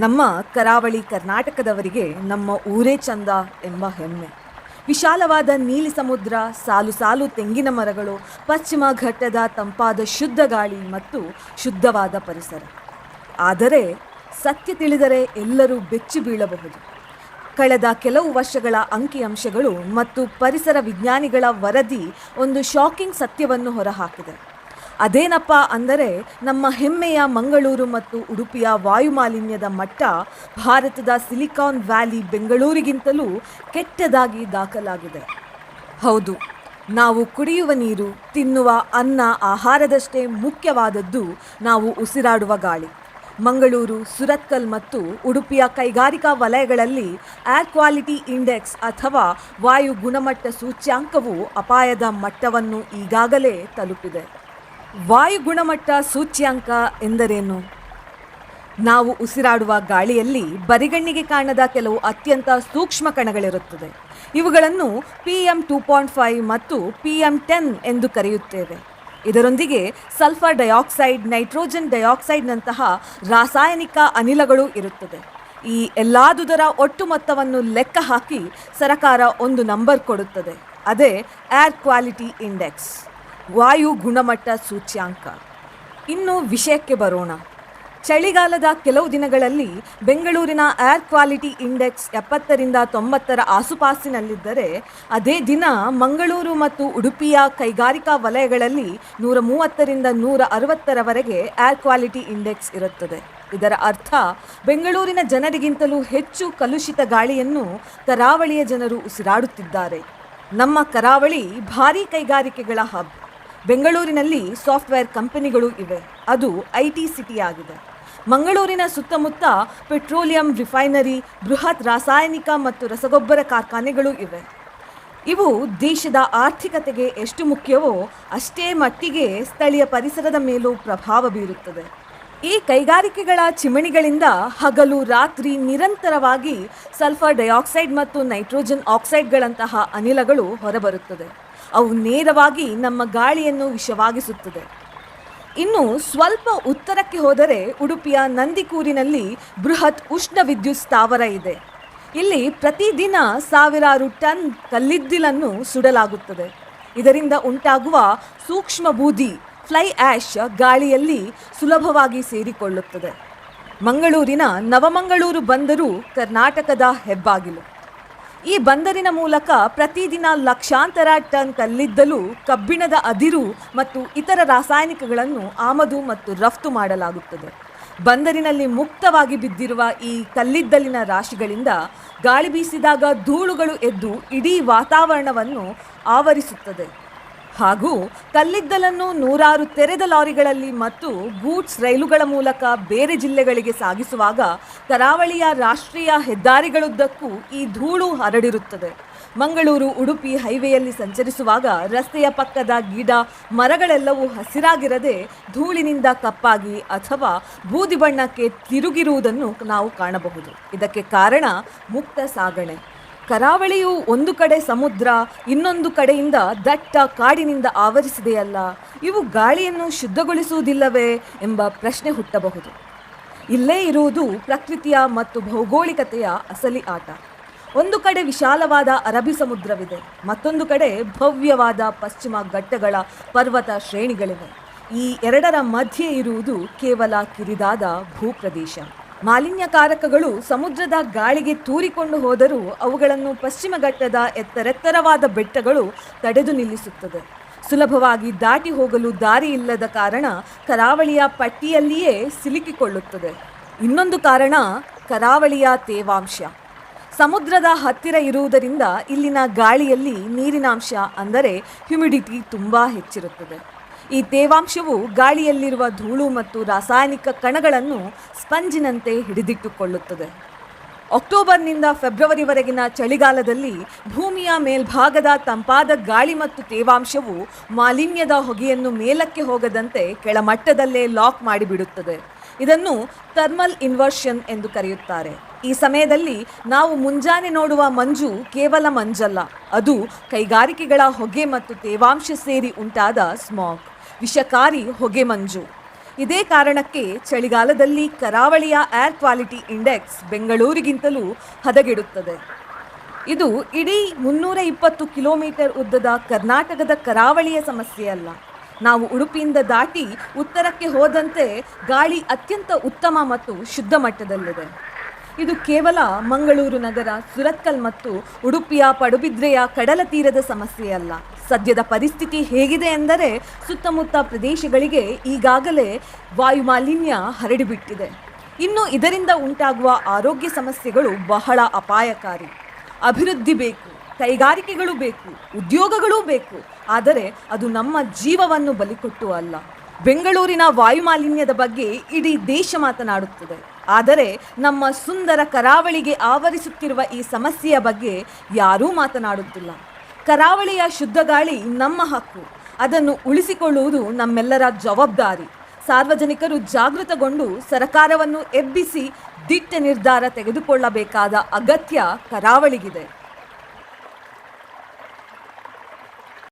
ನಮ್ಮ ಕರಾವಳಿ ಕರ್ನಾಟಕದವರಿಗೆ ನಮ್ಮ ಊರೇ ಚಂದ ಎಂಬ ಹೆಮ್ಮೆ. ವಿಶಾಲವಾದ ನೀಲಿ ಸಮುದ್ರ, ಸಾಲು ಸಾಲು ತೆಂಗಿನ ಮರಗಳು, ಪಶ್ಚಿಮ ಘಟ್ಟದ ತಂಪಾದ ಶುದ್ಧ ಗಾಳಿ ಮತ್ತು ಶುದ್ಧವಾದ ಪರಿಸರ. ಆದರೆ ಸತ್ಯ ತಿಳಿದರೆ ಎಲ್ಲರೂ ಬೆಚ್ಚಿ ಬೀಳಬಹುದು. ಕಳೆದ ಕೆಲವು ವರ್ಷಗಳ ಅಂಕಿಅಂಶಗಳು ಮತ್ತು ಪರಿಸರ ವಿಜ್ಞಾನಿಗಳ ವರದಿ ಒಂದು ಶಾಕಿಂಗ್ ಸತ್ಯವನ್ನು ಹೊರಹಾಕಿದೆ. ಅದೇನಪ್ಪ ಅಂದರೆ, ನಮ್ಮ ಹೆಮ್ಮೆಯ ಮಂಗಳೂರು ಮತ್ತು ಉಡುಪಿಯ ವಾಯುಮಾಲಿನ್ಯದ ಮಟ್ಟ ಭಾರತದ ಸಿಲಿಕಾನ್ ವ್ಯಾಲಿ ಬೆಂಗಳೂರಿಗಿಂತಲೂ ಕೆಟ್ಟದಾಗಿ ದಾಖಲಾಗಿದೆ. ಹೌದು, ನಾವು ಕುಡಿಯುವ ನೀರು, ತಿನ್ನುವ ಅನ್ನ, ಆಹಾರದಷ್ಟೇ ಮುಖ್ಯವಾದದ್ದು ನಾವು ಉಸಿರಾಡುವ ಗಾಳಿ. ಮಂಗಳೂರು, ಸುರತ್ಕಲ್ ಮತ್ತು ಉಡುಪಿಯ ಕೈಗಾರಿಕಾ ವಲಯಗಳಲ್ಲಿ ಏರ್ ಕ್ವಾಲಿಟಿ ಇಂಡೆಕ್ಸ್ ಅಥವಾ ವಾಯು ಗುಣಮಟ್ಟ ಸೂಚ್ಯಾಂಕವು ಅಪಾಯದ ಮಟ್ಟವನ್ನು ಈಗಾಗಲೇ ತಲುಪಿದೆ. ವಾಯು ಗುಣಮಟ್ಟ ಸೂಚ್ಯಾಂಕ ಎಂದರೇನು? ನಾವು ಉಸಿರಾಡುವ ಗಾಳಿಯಲ್ಲಿ ಬರಿಗಣ್ಣಿಗೆ ಕಾಣದ ಕೆಲವು ಅತ್ಯಂತ ಸೂಕ್ಷ್ಮ ಕಣಗಳಿರುತ್ತದೆ. ಇವುಗಳನ್ನು PM2.5 ಮತ್ತು PM10 ಎಂದು ಕರೆಯುತ್ತೇವೆ. ಇದರೊಂದಿಗೆ ಸಲ್ಫರ್ ಡೈಆಕ್ಸೈಡ್, ನೈಟ್ರೋಜನ್ ಡೈಆಕ್ಸೈಡ್ನಂತಹ ರಾಸಾಯನಿಕ ಅನಿಲಗಳು ಇರುತ್ತದೆ. ಈ ಎಲ್ಲಾದುದರ ಒಟ್ಟು ಮೊತ್ತವನ್ನು ಲೆಕ್ಕ ಹಾಕಿ ಸರಕಾರ ಒಂದು ನಂಬರ್ ಕೊಡುತ್ತದೆ. ಅದೇ ಏರ್ ಕ್ವಾಲಿಟಿ ಇಂಡೆಕ್ಸ್, ವಾಯು ಗುಣಮಟ್ಟ ಸೂಚ್ಯಾಂಕ. ಇನ್ನು ವಿಷಯಕ್ಕೆ ಬರೋಣ. ಚಳಿಗಾಲದ ಕೆಲವು ದಿನಗಳಲ್ಲಿ ಬೆಂಗಳೂರಿನ ಏರ್ ಕ್ವಾಲಿಟಿ ಇಂಡೆಕ್ಸ್ 70ರಿಂದ 90ರ ಆಸುಪಾಸಿನಲ್ಲಿದ್ದರೆ, ಅದೇ ದಿನ ಮಂಗಳೂರು ಮತ್ತು ಉಡುಪಿಯ ಕೈಗಾರಿಕಾ ವಲಯಗಳಲ್ಲಿ 130ರಿಂದ 160ರವರೆಗೆ ಏರ್ ಕ್ವಾಲಿಟಿ ಇಂಡೆಕ್ಸ್ ಇರುತ್ತದೆ. ಇದರ ಅರ್ಥ, ಬೆಂಗಳೂರಿನ ಜನರಿಗಿಂತಲೂ ಹೆಚ್ಚು ಕಲುಷಿತ ಗಾಳಿಯನ್ನು ಕರಾವಳಿಯ ಜನರು ಉಸಿರಾಡುತ್ತಿದ್ದಾರೆ. ನಮ್ಮ ಕರಾವಳಿ ಭಾರೀ ಕೈಗಾರಿಕೆಗಳ ಹಬ್. ಬೆಂಗಳೂರಿನಲ್ಲಿ ಸಾಫ್ಟ್ವೇರ್ ಕಂಪನಿಗಳು ಇವೆ. ಅದು IT ಸಿಟಿ ಆಗಿದೆ. ಮಂಗಳೂರಿನ ಸುತ್ತಮುತ್ತ ಪೆಟ್ರೋಲಿಯಂ ರಿಫೈನರಿ, ಬೃಹತ್ ರಾಸಾಯನಿಕ ಮತ್ತು ರಸಗೊಬ್ಬರ ಕಾರ್ಖಾನೆಗಳು ಇವೆ. ಇವು ದೇಶದ ಆರ್ಥಿಕತೆಗೆ ಎಷ್ಟು ಮುಖ್ಯವೋ ಅಷ್ಟೇ ಮಟ್ಟಿಗೆ ಸ್ಥಳೀಯ ಪರಿಸರದ ಮೇಲೂ ಪ್ರಭಾವ ಬೀರುತ್ತದೆ. ಈ ಕೈಗಾರಿಕೆಗಳ ಚಿಮಣಿಗಳಿಂದ ಹಗಲು ರಾತ್ರಿ ನಿರಂತರವಾಗಿ ಸಲ್ಫರ್ ಡೈಆಕ್ಸೈಡ್ ಮತ್ತು ನೈಟ್ರೋಜನ್ ಆಕ್ಸೈಡ್ಗಳಂತಹ ಅನಿಲಗಳು ಹೊರಬರುತ್ತದೆ. ಅವು ನೇರವಾಗಿ ನಮ್ಮ ಗಾಳಿಯನ್ನು ವಿಷವಾಗಿಸುತ್ತದೆ. ಇನ್ನು ಸ್ವಲ್ಪ ಉತ್ತರಕ್ಕೆ ಹೋದರೆ ಉಡುಪಿಯ ನಂದಿಕೂರಿನಲ್ಲಿ ಬೃಹತ್ ಉಷ್ಣ ವಿದ್ಯುತ್ ಸ್ಥಾವರ ಇದೆ. ಇಲ್ಲಿ ಪ್ರತಿದಿನ ಸಾವಿರಾರು ಟನ್ ಕಲ್ಲಿದ್ದಿಲನ್ನು ಸುಡಲಾಗುತ್ತದೆ. ಇದರಿಂದ ಉಂಟಾಗುವ ಸೂಕ್ಷ್ಮ ಬೂದಿ, ಫ್ಲೈ ಆ್ಯಶ್, ಗಾಳಿಯಲ್ಲಿ ಸುಲಭವಾಗಿ ಸೇರಿಕೊಳ್ಳುತ್ತದೆ. ಮಂಗಳೂರಿನ ನವಮಂಗಳೂರು ಬಂದರು ಕರ್ನಾಟಕದ ಹೆಬ್ಬಾಗಿಲು. ಈ ಬಂದರಿನ ಮೂಲಕ ಪ್ರತಿದಿನ ಲಕ್ಷಾಂತರ ಟನ್ ಕಲ್ಲಿದ್ದಲು, ಕಬ್ಬಿಣದ ಅದಿರು ಮತ್ತು ಇತರ ರಾಸಾಯನಿಕಗಳನ್ನು ಆಮದು ಮತ್ತು ರಫ್ತು ಮಾಡಲಾಗುತ್ತದೆ. ಬಂದರಿನಲ್ಲಿ ಮುಕ್ತವಾಗಿ ಬಿದ್ದಿರುವ ಈ ಕಲ್ಲಿದ್ದಲಿನ ರಾಶಿಗಳಿಂದ ಗಾಳಿ ಬೀಸಿದಾಗ ಧೂಳುಗಳು ಎದ್ದು ಇಡೀ ವಾತಾವರಣವನ್ನು ಆವರಿಸುತ್ತದೆ. ಹಾಗೂ ಕಲ್ಲಿದ್ದಲನ್ನು ನೂರಾರು ತೆರೆದ ಲಾರಿಗಳಲ್ಲಿ ಮತ್ತು ಗೂಡ್ಸ್ ರೈಲುಗಳ ಮೂಲಕ ಬೇರೆ ಜಿಲ್ಲೆಗಳಿಗೆ ಸಾಗಿಸುವಾಗ ಕರಾವಳಿಯ ರಾಷ್ಟ್ರೀಯ ಹೆದ್ದಾರಿಗಳುದ್ದಕ್ಕೂ ಈ ಧೂಳು ಹರಡಿರುತ್ತದೆ. ಮಂಗಳೂರು ಉಡುಪಿ ಹೈವೇಯಲ್ಲಿ ಸಂಚರಿಸುವಾಗ ರಸ್ತೆಯ ಪಕ್ಕದ ಗಿಡ ಮರಗಳೆಲ್ಲವೂ ಹಸಿರಾಗಿರದೆ ಧೂಳಿನಿಂದ ಕಪ್ಪಾಗಿ ಅಥವಾ ಬೂದಿ ಬಣ್ಣಕ್ಕೆ ತಿರುಗಿರುವುದನ್ನು ನಾವು ಕಾಣಬಹುದು. ಇದಕ್ಕೆ ಕಾರಣ ಮುಕ್ತ ಸಾಗಣೆ. ಕರಾವಳಿಯು ಒಂದು ಕಡೆ ಸಮುದ್ರ, ಇನ್ನೊಂದು ಕಡೆಯಿಂದ ದಟ್ಟ ಕಾಡಿನಿಂದ ಆವರಿಸಿದೆಯಲ್ಲ, ಇವು ಗಾಳಿಯನ್ನು ಶುದ್ಧಗೊಳಿಸುವುದಿಲ್ಲವೇ ಎಂಬ ಪ್ರಶ್ನೆ ಹುಟ್ಟಬಹುದು. ಇಲ್ಲೇ ಇರುವುದು ಪ್ರಕೃತಿಯ ಮತ್ತು ಭೌಗೋಳಿಕತೆಯ ಅಸಲಿ ಆಟ. ಒಂದು ಕಡೆ ವಿಶಾಲವಾದ ಅರಬ್ಬಿ ಸಮುದ್ರವಿದೆ, ಮತ್ತೊಂದು ಕಡೆ ಭವ್ಯವಾದ ಪಶ್ಚಿಮ ಘಟ್ಟಗಳ ಪರ್ವತ ಶ್ರೇಣಿಗಳಿವೆ. ಈ ಎರಡರ ಮಧ್ಯೆ ಇರುವುದು ಕೇವಲ ಕಿರಿದಾದ ಭೂಪ್ರದೇಶ. ಮಾಲಿನ್ಯಕಾರಕಗಳು ಸಮುದ್ರದ ಗಾಳಿಗೆ ತೂರಿಕೊಂಡು ಹೋದರೂ ಅವುಗಳನ್ನು ಪಶ್ಚಿಮ ಘಟ್ಟದ ಎತ್ತರೆತ್ತರವಾದ ಬೆಟ್ಟಗಳು ತಡೆದು ನಿಲ್ಲಿಸುತ್ತದೆ. ಸುಲಭವಾಗಿ ದಾಟಿ ಹೋಗಲು ದಾರಿ ಇಲ್ಲದ ಕಾರಣ ಕರಾವಳಿಯ ಪಟ್ಟಿಯಲ್ಲಿಯೇ ಸಿಲುಕಿಕೊಳ್ಳುತ್ತದೆ. ಇನ್ನೊಂದು ಕಾರಣ ಕರಾವಳಿಯ ತೇವಾಂಶ. ಸಮುದ್ರದ ಹತ್ತಿರ ಇರುವುದರಿಂದ ಇಲ್ಲಿನ ಗಾಳಿಯಲ್ಲಿ ನೀರಿನಾಂಶ ಅಂದರೆ ಹ್ಯುಮಿಡಿಟಿ ತುಂಬ ಹೆಚ್ಚಿರುತ್ತದೆ. ಈ ತೇವಾಂಶವು ಗಾಳಿಯಲ್ಲಿರುವ ಧೂಳು ಮತ್ತು ರಾಸಾಯನಿಕ ಕಣಗಳನ್ನು ಸ್ಪಂಜಿನಂತೆ ಹಿಡಿದಿಟ್ಟುಕೊಳ್ಳುತ್ತದೆ. ಅಕ್ಟೋಬರ್ನಿಂದ ಫೆಬ್ರವರಿವರೆಗಿನ ಚಳಿಗಾಲದಲ್ಲಿ ಭೂಮಿಯ ಮೇಲ್ಭಾಗದ ತಂಪಾದ ಗಾಳಿ ಮತ್ತು ತೇವಾಂಶವು ಮಾಲಿನ್ಯದ ಹೊಗೆಯನ್ನು ಮೇಲಕ್ಕೆ ಹೋಗದಂತೆ ಕೆಳಮಟ್ಟದಲ್ಲೇ ಲಾಕ್ ಮಾಡಿಬಿಡುತ್ತದೆ. ಇದನ್ನು ಥರ್ಮಲ್ ಇನ್ವರ್ಷನ್ ಎಂದು ಕರೆಯುತ್ತಾರೆ. ಈ ಸಮಯದಲ್ಲಿ ನಾವು ಮುಂಜಾನೆ ನೋಡುವ ಮಂಜು ಕೇವಲ ಮಂಜಲ್ಲ, ಅದು ಕೈಗಾರಿಕೆಗಳ ಹೊಗೆ ಮತ್ತು ತೇವಾಂಶ ಸೇರಿ ಉಂಟಾದ ಸ್ಮಾಗ್, ವಿಷಕಾರಿ ಹೊಗೆ ಮಂಜು. ಇದೇ ಕಾರಣಕ್ಕೆ ಚಳಿಗಾಲದಲ್ಲಿ ಕರಾವಳಿಯ ಏರ್ ಕ್ವಾಲಿಟಿ ಇಂಡೆಕ್ಸ್ ಬೆಂಗಳೂರಿಗಿಂತಲೂ ಹದಗೆಡುತ್ತದೆ. ಇದು ಇಡೀ 320 ಕಿಲೋಮೀಟರ್ ಉದ್ದದ ಕರ್ನಾಟಕದ ಕರಾವಳಿಯ ಸಮಸ್ಯೆಯಲ್ಲ. ನಾವು ಉಡುಪಿಯಿಂದ ದಾಟಿ ಉತ್ತರಕ್ಕೆ ಹೋದಂತೆ ಗಾಳಿ ಅತ್ಯಂತ ಉತ್ತಮ ಮತ್ತು ಶುದ್ಧ ಮಟ್ಟದಲ್ಲಿದೆ. ಇದು ಕೇವಲ ಮಂಗಳೂರು ನಗರ, ಸುರತ್ಕಲ್ ಮತ್ತು ಉಡುಪಿಯ ಪಡುಬಿದ್ರೆಯ ಕಡಲ ತೀರದ ಸಮಸ್ಯೆಯಲ್ಲ. ಸದ್ಯದ ಪರಿಸ್ಥಿತಿ ಹೇಗಿದೆ ಎಂದರೆ ಸುತ್ತಮುತ್ತ ಪ್ರದೇಶಗಳಿಗೆ ಈಗಾಗಲೇ ವಾಯುಮಾಲಿನ್ಯ ಹರಡಿಬಿಟ್ಟಿದೆ. ಇನ್ನು ಇದರಿಂದ ಉಂಟಾಗುವ ಆರೋಗ್ಯ ಸಮಸ್ಯೆಗಳು ಬಹಳ ಅಪಾಯಕಾರಿ. ಅಭಿವೃದ್ಧಿ ಬೇಕು, ಕೈಗಾರಿಕೆಗಳು ಬೇಕು, ಉದ್ಯೋಗಗಳೂ ಬೇಕು, ಆದರೆ ಅದು ನಮ್ಮ ಜೀವವನ್ನು ಬಲಿಕೊಟ್ಟು ಅಲ್ಲ. ಬೆಂಗಳೂರಿನ ವಾಯುಮಾಲಿನ್ಯದ ಬಗ್ಗೆ ಇಡೀ ದೇಶ ಮಾತನಾಡುತ್ತದೆ, ಆದರೆ ನಮ್ಮ ಸುಂದರ ಕರಾವಳಿಗೆ ಆವರಿಸುತ್ತಿರುವ ಈ ಸಮಸ್ಯೆಯ ಬಗ್ಗೆ ಯಾರೂ ಮಾತನಾಡುತ್ತಿಲ್ಲ. ಕರಾವಳಿಯ ಶುದ್ಧ ಗಾಳಿ ನಮ್ಮ ಹಕ್ಕು, ಅದನ್ನು ಉಳಿಸಿಕೊಳ್ಳುವುದು ನಮ್ಮೆಲ್ಲರ ಜವಾಬ್ದಾರಿ. ಸಾರ್ವಜನಿಕರು ಜಾಗೃತಗೊಂಡು ಸರ್ಕಾರವನ್ನು ಎಬ್ಬಿಸಿ ದಿಟ್ಟ ನಿರ್ಧಾರ ತೆಗೆದುಕೊಳ್ಳಬೇಕಾದ ಅಗತ್ಯ ಕರಾವಳಿಗಿದೆ.